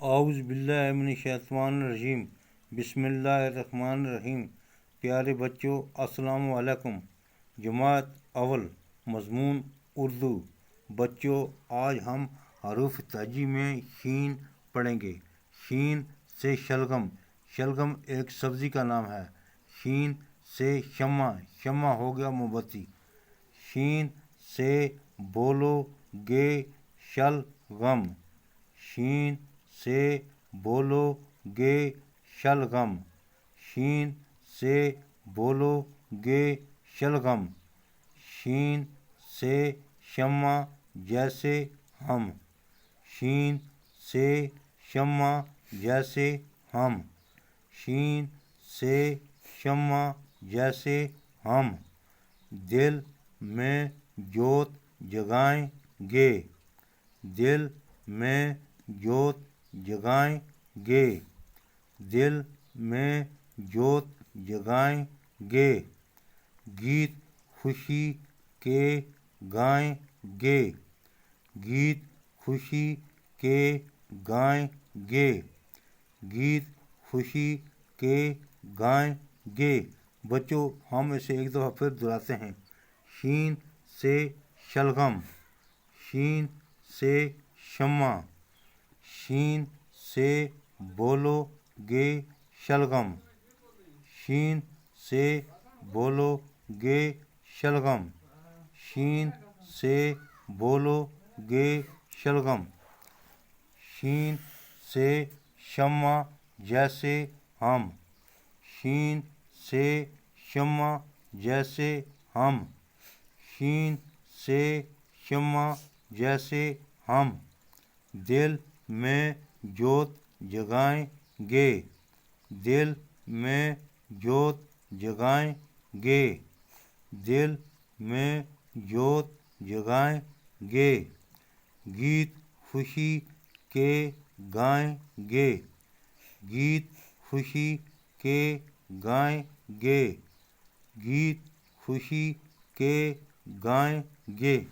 اعوذ باللہ من الشیطان الرجیم بسم اللہ الرحمن الرحیم۔ پیارے بچوں السلام علیکم۔ جماعت اول مضمون اردو۔ بچوں آج ہم حروف تہجی میں شین پڑھیں گے۔ شین سے شلگم، شلگم ایک سبزی کا نام ہے۔ شین سے شمع، شمع ہو گیا موم بتی۔ شین سے بولو گے شلغم، شین سے بولو گے شلغم، شین سے بولو گے شلغم۔ شین سے شمع جیسے ہم، شین سے شمع جیسے ہم، شین سے شمع جیسے ہم۔ دل میں جوت جگائیں گے، دل میں جوت جگائیں گے، دل میں جوت جگائیں گے۔ گیت خوشی کے گائیں گے، گیت خوشی کے گائیں گے، گیت خوشی کے گائیں گے۔ بچوں ہم اسے ایک دفعہ پھر دہراتے ہیں۔ شین سے شلغم، شین سے شمع، شین سے بولو گے شلغم، شین سے بولو گے شلغم، شین سے بولو گے شلغم۔ شین سے شمع جیسے ہم، شین سے شمع جیسے ہم، شین سے شمع جیسے ہم۔ دل میں جوت جگائیں گے، دل میں جوت جگائیں گے، دل میں جوت جگائیں گے۔ گیت خوشی کے گائیں گے، گیت خوشی کے گائیں گے، گیت خوشی کے گائیں گے۔